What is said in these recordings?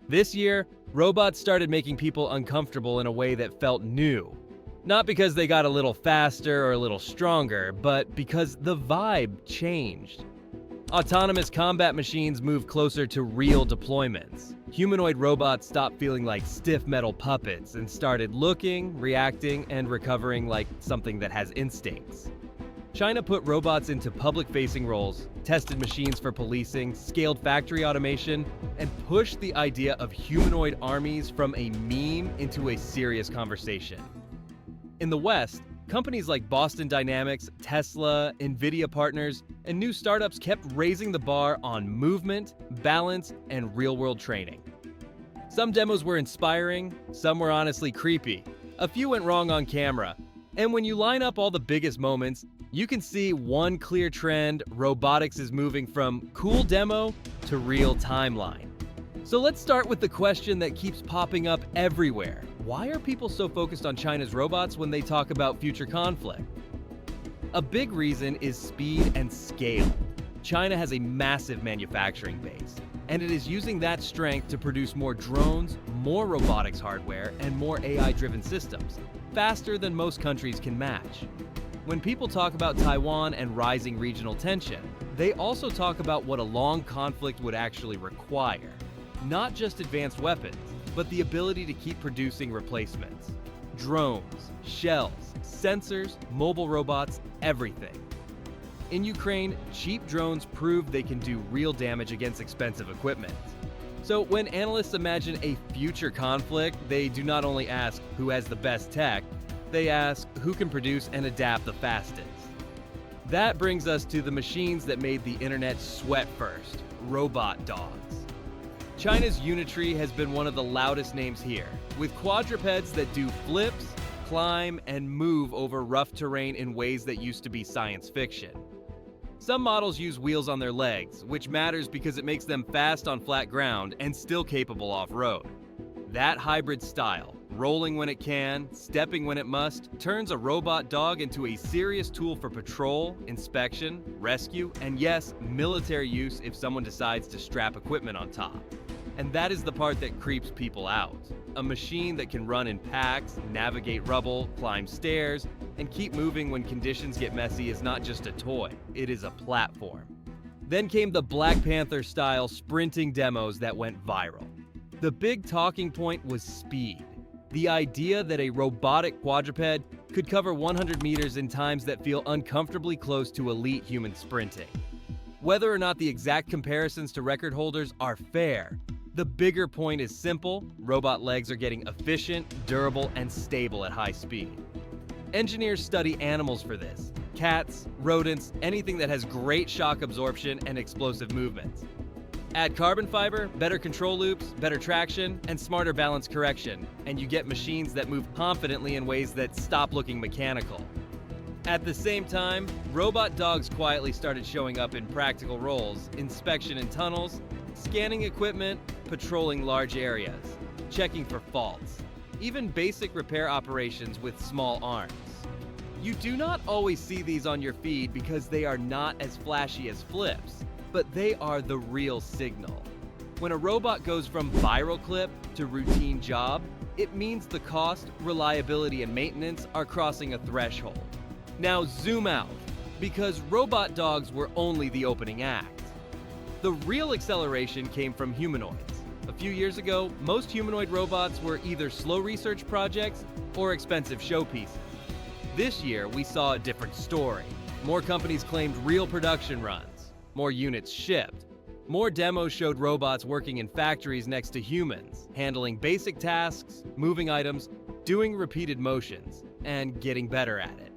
This year, robots started making people uncomfortable in a way that felt new. Not because they got a little faster or a little stronger, but because the vibe changed. Autonomous combat machines moved closer to real deployments. Humanoid robots stopped feeling like stiff metal puppets and started looking, reacting, and recovering like something that has instincts. China put robots into public-facing roles, tested machines for policing, scaled factory automation, and pushed the idea of humanoid armies from a meme into a serious conversation. In the West, companies like Boston Dynamics, Tesla, NVIDIA partners, and new startups kept raising the bar on movement, balance, and real-world training. Some demos were inspiring, some were honestly creepy. A few went wrong on camera. And when you line up all the biggest moments, you can see one clear trend: robotics is moving from cool demo to real timeline. So let's start with the question that keeps popping up everywhere. Why are people so focused on China's robots when they talk about future conflict? A big reason is speed and scale. China has a massive manufacturing base, and it is using that strength to produce more drones, more robotics hardware, and more AI-driven systems, faster than most countries can match. When people talk about Taiwan and rising regional tension, they also talk about what a long conflict would actually require. Not just advanced weapons, but the ability to keep producing replacements. Drones, shells, sensors, mobile robots, everything. In Ukraine, cheap drones prove they can do real damage against expensive equipment. So when analysts imagine a future conflict, they do not only ask who has the best tech, they ask who can produce and adapt the fastest. That brings us to the machines that made the internet sweat first: robot dogs. China's Unitree has been one of the loudest names here, with quadrupeds that do flips, climb, and move over rough terrain in ways that used to be science fiction. Some models use wheels on their legs, which matters because it makes them fast on flat ground and still capable off-road. That hybrid style, rolling when it can, stepping when it must, turns a robot dog into a serious tool for patrol, inspection, rescue, and yes, military use if someone decides to strap equipment on top. And that is the part that creeps people out. A machine that can run in packs, navigate rubble, climb stairs, and keep moving when conditions get messy is not just a toy, it is a platform. Then came the Black Panther-style sprinting demos that went viral. The big talking point was speed. The idea that a robotic quadruped could cover 100 meters in times that feel uncomfortably close to elite human sprinting. Whether or not the exact comparisons to record holders are fair, the bigger point is simple: robot legs are getting efficient, durable, and stable at high speed. Engineers study animals for this: cats, rodents, anything that has great shock absorption and explosive movements. Add carbon fiber, better control loops, better traction, and smarter balance correction, and you get machines that move confidently in ways that stop looking mechanical. At the same time, robot dogs quietly started showing up in practical roles: inspection in tunnels, scanning equipment, patrolling large areas, checking for faults, even basic repair operations with small arms. You do not always see these on your feed because they are not as flashy as flips, but they are the real signal. When a robot goes from viral clip to routine job, it means the cost, reliability, and maintenance are crossing a threshold. Now zoom out, because robot dogs were only the opening act. The real acceleration came from humanoids. A few years ago, most humanoid robots were either slow research projects or expensive showpieces. This year, we saw a different story. More companies claimed real production runs. More units shipped. More demos showed robots working in factories next to humans, handling basic tasks, moving items, doing repeated motions, and getting better at it.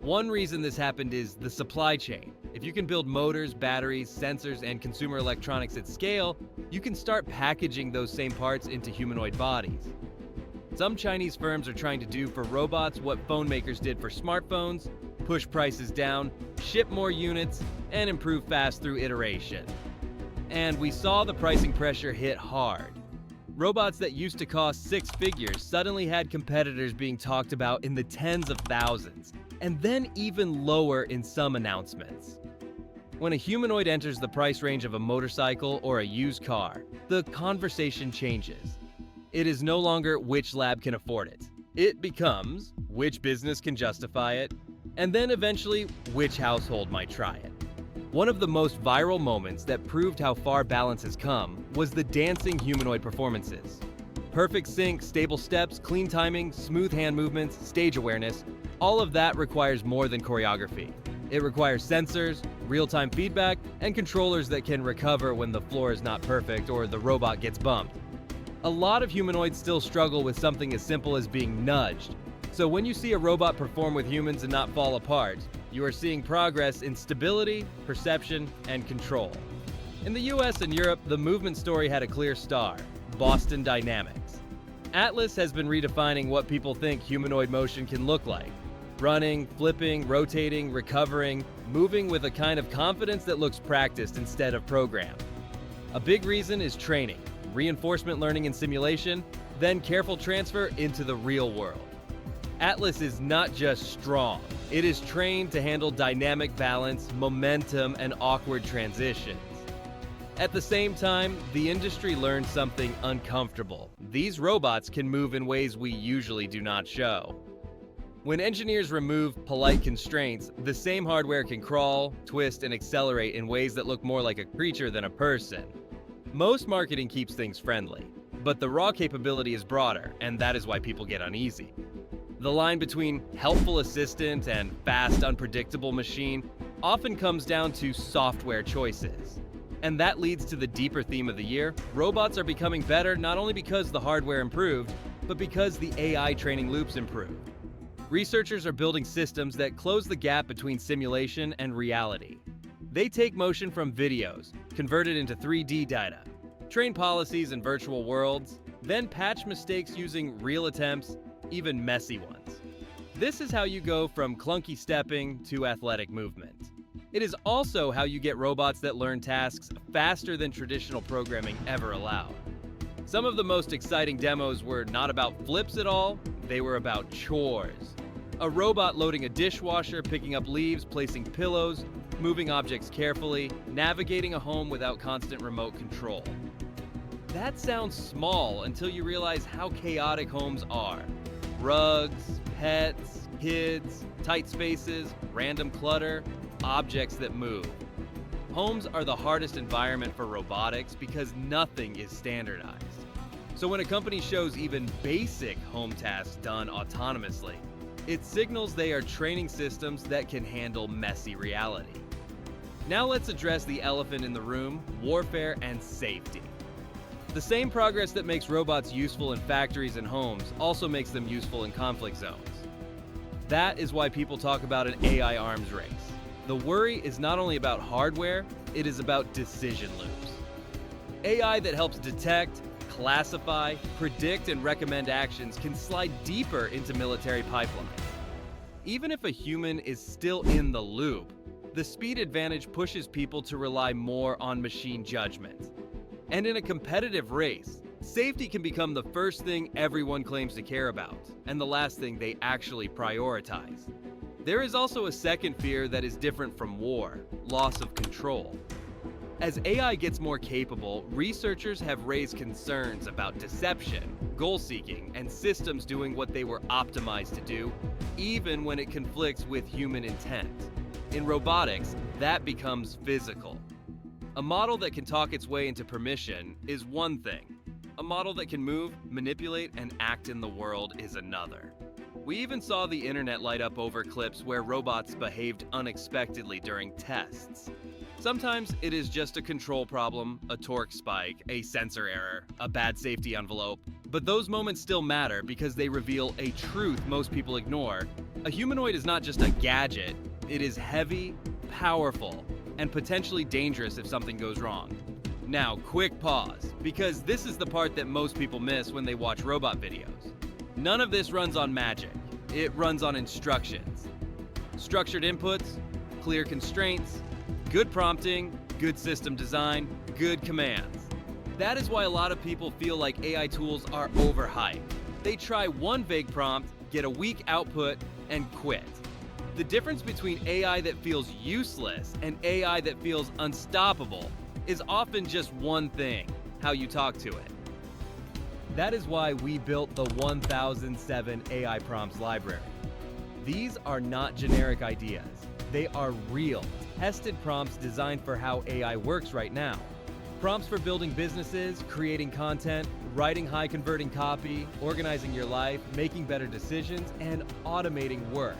One reason this happened is the supply chain. If you can build motors, batteries, sensors, and consumer electronics at scale, you can start packaging those same parts into humanoid bodies. Some Chinese firms are trying to do for robots what phone makers did for smartphones: push prices down, ship more units, and improve fast through iteration. And we saw the pricing pressure hit hard. Robots that used to cost six figures suddenly had competitors being talked about in the tens of thousands, and then even lower in some announcements. When a humanoid enters the price range of a motorcycle or a used car, the conversation changes. It is no longer which lab can afford it. It becomes which business can justify it, and then eventually which household might try it. One of the most viral moments that proved how far balance has come was the dancing humanoid performances. Perfect sync, stable steps, clean timing, smooth hand movements, stage awareness, all of that requires more than choreography. It requires sensors, real-time feedback, and controllers that can recover when the floor is not perfect or the robot gets bumped. A lot of humanoids still struggle with something as simple as being nudged. So when you see a robot perform with humans and not fall apart, you are seeing progress in stability, perception, and control. In the US and Europe, the movement story had a clear star: Boston Dynamics. Atlas has been redefining what people think humanoid motion can look like. Running, flipping, rotating, recovering, moving with a kind of confidence that looks practiced instead of programmed. A big reason is training, reinforcement learning and simulation, then careful transfer into the real world. Atlas is not just strong, it is trained to handle dynamic balance, momentum, and awkward transitions. At the same time, the industry learned something uncomfortable. These robots can move in ways we usually do not show. When engineers remove polite constraints, the same hardware can crawl, twist, and accelerate in ways that look more like a creature than a person. Most marketing keeps things friendly, but the raw capability is broader, and that is why people get uneasy. The line between helpful assistant and fast, unpredictable machine often comes down to software choices. And that leads to the deeper theme of the year: robots are becoming better not only because the hardware improved, but because the AI training loops improved. Researchers are building systems that close the gap between simulation and reality. They take motion from videos, convert it into 3D data, train policies in virtual worlds, then patch mistakes using real attempts, even messy ones. This is how you go from clunky stepping to athletic movement. It is also how you get robots that learn tasks faster than traditional programming ever allowed. Some of the most exciting demos were not about flips at all, they were about chores. A robot loading a dishwasher, picking up leaves, placing pillows, moving objects carefully, navigating a home without constant remote control. That sounds small until you realize how chaotic homes are. Rugs, pets, kids, tight spaces, random clutter, objects that move. Homes are the hardest environment for robotics because nothing is standardized. So when a company shows even basic home tasks done autonomously, it signals they are training systems that can handle messy reality. Now let's address the elephant in the room: warfare and safety. The same progress that makes robots useful in factories and homes also makes them useful in conflict zones. That is why people talk about an AI arms race. The worry is not only about hardware, it is about decision loops. AI that helps detect, classify, predict, and recommend actions can slide deeper into military pipelines. Even if a human is still in the loop, the speed advantage pushes people to rely more on machine judgment. And in a competitive race, safety can become the first thing everyone claims to care about, and the last thing they actually prioritize. There is also a second fear that is different from war: loss of control. As AI gets more capable, researchers have raised concerns about deception, goal-seeking, and systems doing what they were optimized to do, even when it conflicts with human intent. In robotics, that becomes physical. A model that can talk its way into permission is one thing. A model that can move, manipulate, and act in the world is another. We even saw the internet light up over clips where robots behaved unexpectedly during tests. Sometimes it is just a control problem, a torque spike, a sensor error, a bad safety envelope, but those moments still matter because they reveal a truth most people ignore. A humanoid is not just a gadget, it is heavy, powerful, and potentially dangerous if something goes wrong. Now, quick pause, because this is the part that most people miss when they watch robot videos. None of this runs on magic, it runs on instructions. Structured inputs, clear constraints, good prompting, good system design, good commands. That is why a lot of people feel like AI tools are overhyped. They try one vague prompt, get a weak output, and quit. The difference between AI that feels useless and AI that feels unstoppable is often just one thing: how you talk to it. That is why we built the 1007 AI Prompts Library. These are not generic ideas. They are real, tested prompts designed for how AI works right now. Prompts for building businesses, creating content, writing high-converting copy, organizing your life, making better decisions, and automating work.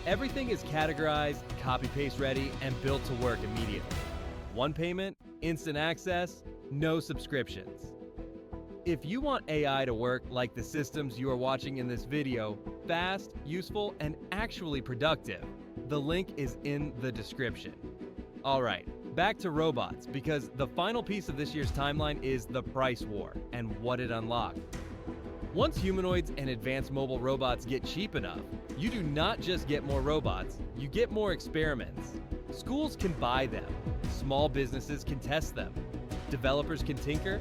Everything is categorized, copy-paste ready, and built to work immediately. One payment, instant access, no subscriptions. If you want AI to work like the systems you are watching in this video, fast, useful, and actually productive, the link is in the description. Alright, back to robots, because the final piece of this year's timeline is the price war and what it unlocked. Once humanoids and advanced mobile robots get cheap enough, you do not just get more robots, you get more experiments. Schools can buy them, small businesses can test them, developers can tinker,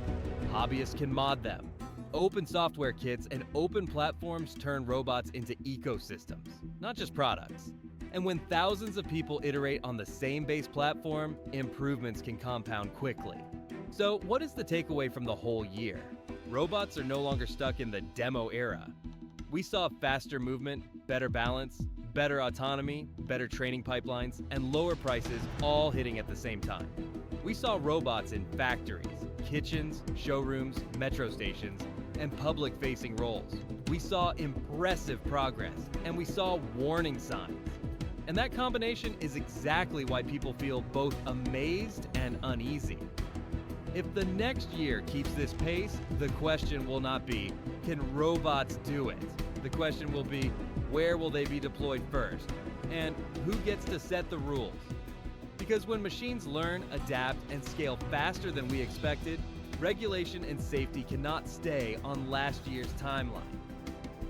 hobbyists can mod them. Open software kits and open platforms turn robots into ecosystems, not just products. And when thousands of people iterate on the same base platform, improvements can compound quickly. So what is the takeaway from the whole year? Robots are no longer stuck in the demo era. We saw faster movement, better balance, better autonomy, better training pipelines, and lower prices all hitting at the same time. We saw robots in factories, kitchens, showrooms, metro stations, and public-facing roles. We saw impressive progress, and we saw warning signs. And that combination is exactly why people feel both amazed and uneasy. If the next year keeps this pace, the question will not be, can robots do it? The question will be, where will they be deployed first? And who gets to set the rules? Because when machines learn, adapt, and scale faster than we expected, regulation and safety cannot stay on last year's timeline.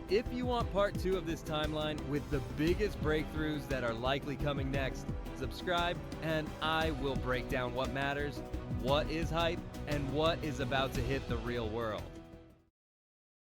If you want part 2 of this timeline with the biggest breakthroughs that are likely coming next, subscribe and I will break down what matters, what is hype, and what is about to hit the real world.